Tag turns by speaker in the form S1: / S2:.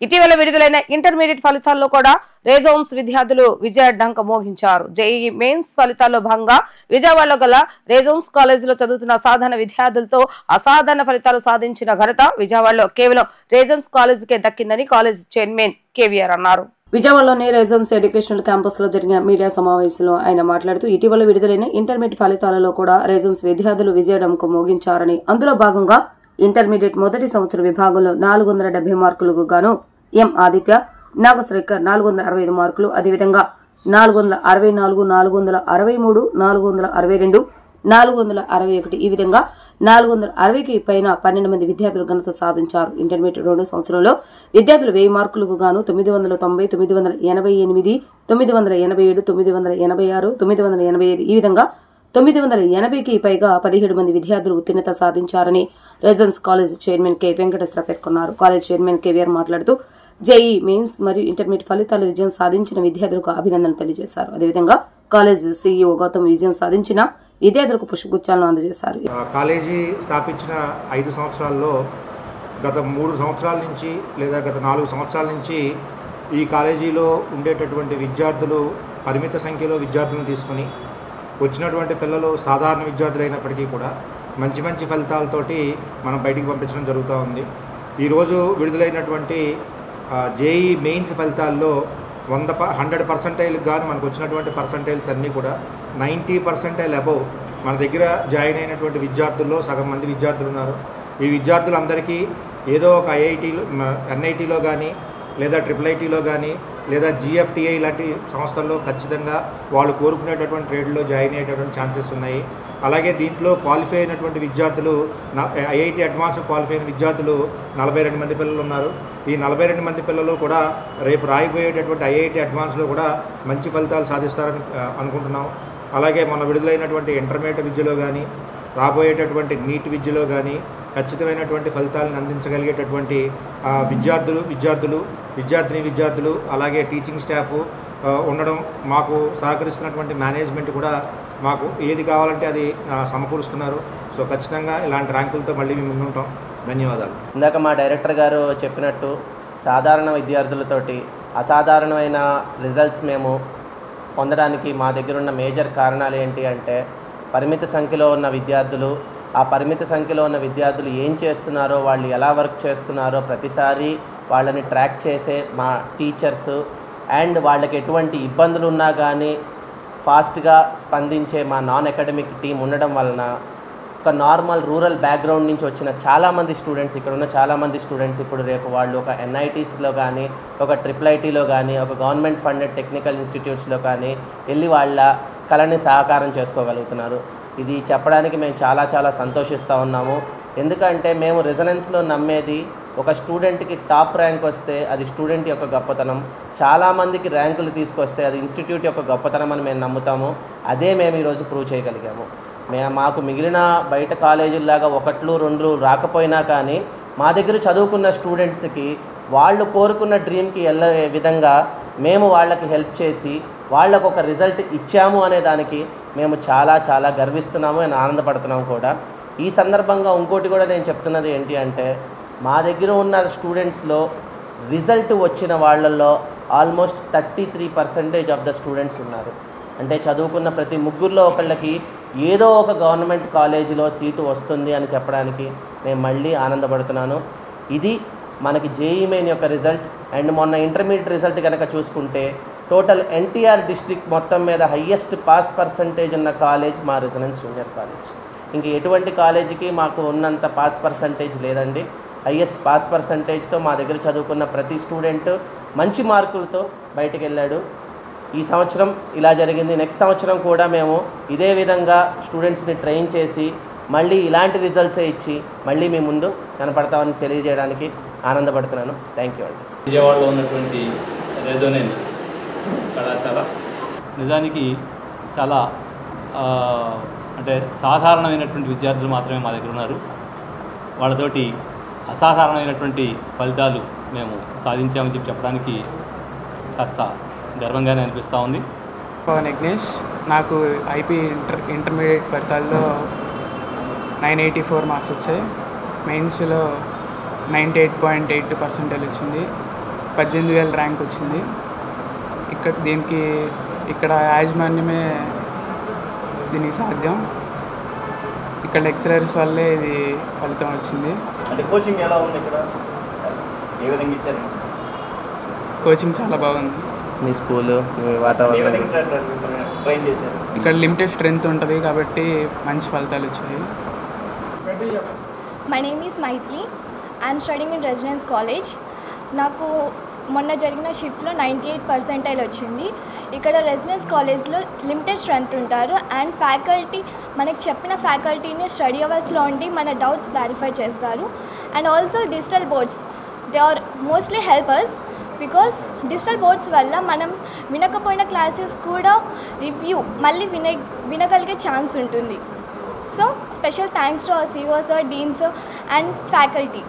S1: ఇటీవల విడుదలైన ఇంటర్మీడియట్ ఫలితాల్లో కూడా రేజోన్స్ విద్యార్థులు విజయ డంక మోగించారు. జేఈఈ మెయిన్స్ ఫలితాల్లో భాగంగా విజయవాడలో గల రేజోన్స్ కాలేజీలో చదువుతున్న సాధారణ విద్యార్థులతో అసాధారణ ఫలితాలు సాధించిన ఘనత విజయవాడలో కేవలం రేజోన్స్ కాలేజీకే దక్కిందని కాలేజ్ చైర్మన్ కేవీఆర్ అన్నారు. విజయవాడలోని రేజన్స్ ఎడ్యుకేషనల్ క్యాంపస్ లో జరిగిన మీడియా సమావేశంలో ఆయన మాట్లాడుతూ ఇటీవల విడుదలైన ఇంటర్మీడియట్ ఫలితాలలో కూడా రేజన్స్ విద్యార్థులు విజయ డంక మోగించారని, అందులో భాగంగా ఇంటర్మీడియట్ మొదటి సంవత్సర విభాగంలో 470 మార్కులకు గాను ఎం ఆదిత్య, నాగశ్రేఖర్ 465 మార్కులు, అదేవిధంగా 464, 463, 462, 461 ఈ విధంగా 460కి పైన 12 మంది విద్యార్థులు ఘనత సాధించారు. ఇంటర్మీడియట్ రెండో సంవత్సరంలో విద్యార్థులు 1000 మార్కులకు గాను 990, 988, 987, 986, 985 ఈ విధంగా 980కి పైగా 17 మంది విద్యార్థులు ఉత్తీర్ణత సాధించారని residence college chairman K Venkateswara పేర్కొన్నారు. కాలేజ్ చైర్మన్ కేవీఆర్ మాట్లాడుతూ జేఈ మెయిన్స్ మరియు ఇంటర్మీడియట్ ఫలితాలు విజయం సాధించిన విద్యార్థులకు అభినందనలు తెలియజేశారు. అదేవిధంగా కాలేజ్ సీఈఓ గౌతమ్ విజయం సాధించిన విద్యార్థులకు పుష్పగుచ్చాలను అందజేశారు.
S2: కాలేజీ స్థాపించిన 5 సంవత్సరాల్లో గత 3 సంవత్సరాల నుంచి లేదా గత 4 సంవత్సరాల నుంచి ఈ కాలేజీలో ఉండేటటువంటి విద్యార్థులు పరిమిత సంఖ్యలో విద్యార్థులను తీసుకుని వచ్చినటువంటి పిల్లలు సాధారణ విద్యార్థులైనప్పటికీ కూడా మంచి మంచి ఫలితాలతోటి మనం బయటికి పంపించడం జరుగుతూ ఉంది. ఈరోజు విడుదలైనటువంటి జేఈ మెయిన్స్ ఫలితాల్లో 100% గాను మనకు వచ్చినటువంటి పర్సంటైల్స్ అన్నీ కూడా 90% అబవ్ మన దగ్గర జాయిన్ అయినటువంటి విద్యార్థుల్లో సగం మంది విద్యార్థులు ఉన్నారు. ఈ విద్యార్థులందరికీ ఏదో ఒక ఐఐటీలో, ఎన్ఐటీలో కానీ లేదా IIITలో కానీ లేదా GFTI లాంటి సంస్థల్లో ఖచ్చితంగా వాళ్ళు కోరుకునేటటువంటి ట్రేడ్లో జాయిన్ అయ్యేటటువంటి ఛాన్సెస్ ఉన్నాయి. అలాగే దీంట్లో క్వాలిఫై అయినటువంటి విద్యార్థులు ఐఐటి అడ్వాన్స్ క్వాలిఫై అయిన విద్యార్థులు 42 మంది పిల్లలు ఉన్నారు. ఈ 42 మంది పిల్లలు కూడా రేపు రాయిపోయేటటువంటి ఐఐటి అడ్వాన్స్లో కూడా మంచి ఫలితాలు సాధిస్తారని అనుకుంటున్నాం. అలాగే మన విడుదలైనటువంటి ఇంటర్మీడియట్ విద్యలో కానీ రాబోయేటటువంటి నీట్ విద్యలో కానీ ఖచ్చితమైనటువంటి ఫలితాలను అందించగలిగేటటువంటి విద్యార్థులు అలాగే టీచింగ్ స్టాఫ్ ఉండడం, మాకు సహకరిస్తున్నటువంటి మేనేజ్మెంట్ కూడా మాకు ఏది కావాలంటే అది సమకూరుస్తున్నారు. సో ఖచ్చితంగా ఇలాంటి ర్యాంకులతో మళ్ళీ మేము ముందుంటాం. ధన్యవాదాలు.
S3: ఇందాక మా డైరెక్టర్ గారు చెప్పినట్టు సాధారణ విద్యార్థులతోటి అసాధారణమైన రిజల్ట్స్ మేము పొందడానికి మా దగ్గర ఉన్న మేజర్ కారణాలు ఏంటి అంటే పరిమిత సంఖ్యలో ఉన్న విద్యార్థులు, ఆ పరిమిత సంఖ్యలో ఉన్న విద్యార్థులు ఏం చేస్తున్నారో, వాళ్ళు ఎలా వర్క్ చేస్తున్నారో ప్రతిసారి వాళ్ళని ట్రాక్ చేసే మా టీచర్స్ అండ్ వాళ్ళకి ఎటువంటి ఇబ్బందులు ఉన్నా కానీ ఫాస్ట్గా స్పందించే మా నాన్ అకాడమిక్ టీం ఉండడం వలన ఒక నార్మల్ రూరల్ బ్యాక్గ్రౌండ్ నుంచి వచ్చిన చాలామంది స్టూడెంట్స్, ఇక్కడ ఉన్న చాలామంది స్టూడెంట్స్ ఇప్పుడు రేపు వాళ్ళు ఒక ఎన్ఐటీస్లో కానీ ఒక IIITలో కానీ ఒక గవర్నమెంట్ ఫండెడ్ టెక్నికల్ ఇన్స్టిట్యూట్స్లో కానీ వెళ్ళి వాళ్ళ కళని సహకారం చేసుకోగలుగుతున్నారు. ఇది చెప్పడానికి మేము చాలా సంతోషిస్తూ ఉన్నాము. ఎందుకంటే మేము రెజనెన్స్లో నమ్మేది ఒక స్టూడెంట్కి టాప్ ర్యాంక్ వస్తే అది స్టూడెంట్ యొక్క గొప్పతనం, చాలామందికి ర్యాంకులు తీసుకొస్తే అది ఇన్స్టిట్యూట్ యొక్క గొప్పతనం అని మేము నమ్ముతాము. అదే మేము ఈరోజు ప్రూవ్ చేయగలిగాము. మాకు మిగిలిన బయట కాలేజీల్లాగా 1, 2 రాకపోయినా కానీ మా దగ్గర చదువుకున్న స్టూడెంట్స్కి వాళ్ళు కోరుకున్న డ్రీమ్కి వెళ్ళే విధంగా మేము వాళ్ళకి హెల్ప్ చేసి వాళ్ళకు ఒక రిజల్ట్ ఇచ్చాము అనే దానికి మేము చాలా గర్విస్తున్నాము అని ఆనందపడుతున్నాము కూడా. ఈ సందర్భంగా ఇంకోటి కూడా నేను చెప్తున్నది ఏంటి అంటే మా దగ్గర ఉన్న స్టూడెంట్స్లో రిజల్ట్ వచ్చిన వాళ్ళల్లో ఆల్మోస్ట్ 33% ఆఫ్ ద స్టూడెంట్స్ ఉన్నారు. అంటే చదువుకున్న ప్రతి ముగ్గురులో ఒకళ్ళకి ఏదో ఒక గవర్నమెంట్ కాలేజీలో సీటు వస్తుంది అని చెప్పడానికి నేను మళ్ళీ ఆనందపడుతున్నాను. ఇది మనకి జేఈ మెయిన్ యొక్క రిజల్ట్. అండ్ మొన్న ఇంటర్మీడియట్ రిజల్ట్ కనుక చూసుకుంటే టోటల్ ఎన్టీఆర్ డిస్ట్రిక్ట్ మొత్తం మీద హయ్యెస్ట్ పాస్ పర్సంటేజ్ ఉన్న కాలేజ్ మా రెసిడెన్స్ జూనియర్ కాలేజ్. ఇంక ఎటువంటి కాలేజీకి మాకు ఉన్నంత పాస్ పర్సంటేజ్ లేదండి. హయ్యెస్ట్ పాస్ పర్సంటేజ్తో మా దగ్గర చదువుకున్న ప్రతి స్టూడెంట్ మంచి మార్కులతో బయటికి వెళ్ళాడు. ఈ సంవత్సరం ఇలా జరిగింది. నెక్స్ట్ సంవత్సరం కూడా మేము ఇదే విధంగా స్టూడెంట్స్ని ట్రైన్ చేసి మళ్ళీ ఇలాంటి రిజల్ట్సే ఇచ్చి మళ్ళీ మీ ముందు కనపడతామని తెలియజేయడానికి ఆనందపడుతున్నాను. థ్యాంక్ యూ అండి.
S4: విజయవాడలో ఉన్నటువంటి రెజొనెన్స్ కళాశాల
S5: నిజానికి చాలా అంటే సాధారణమైనటువంటి విద్యార్థులు మాత్రమే మా దగ్గర ఉన్నారు. వాళ్ళతోటి అసాధారణమైనటువంటి ఫలితాలు మేము సాధించామని చెప్పడానికి కాస్త గర్వంగానే అనిపిస్తూ ఉంది.
S6: విఘ్నేష్, నాకు ఐపీ ఇంటర్మీడియట్ ఫలితాల్లో 984 మార్క్స్ వచ్చాయి. మెయిన్స్లో 98.82% వచ్చింది. 18,000 ర్యాంక్ వచ్చింది. ఇక్కడ యాజమాన్యమే దీనికి సాధ్యం. ఇక్కడ లెక్చరర్స్ వల్లే ఇది ఫలితం వచ్చింది.
S7: అంటే కోచింగ్ ఎలా ఉంది ఇక్కడ? ఏ విధంగా ఇచ్చారు?
S6: కోచింగ్ చాలా బాగుంది.
S3: మీ స్కూలు, మీ వాతావరణం
S7: ట్రైన్ చేశారు?
S6: ఇక్కడ లిమిటెడ్ స్ట్రెంత్ ఉంటుంది కాబట్టి మంచి ఫలితాలు వచ్చాయి.
S8: My name is Maitri. I am studying in Residence College. నాకు మొన్న జరిగిన షిఫ్ట్లో 98% వచ్చింది. ఇక్కడ రెసిడెన్స్ కాలేజ్లో లిమిటెడ్ స్ట్రెంత్ ఉంటారు అండ్ ఫ్యాకల్టీ మనకి చెప్పిన ఫ్యాకల్టీని స్టడీ అవర్స్లో ఉండి మన డౌట్స్ క్లారిఫై చేస్తారు. And also digital boards they are mostly helpers because digital boards వల్ల మనం వినకపోయిన క్లాసెస్ కూడా రివ్యూ మళ్ళీ వినగలిగే ఛాన్స్ ఉంటుంది. So special thanks to our CEO sir, dean sir and faculty.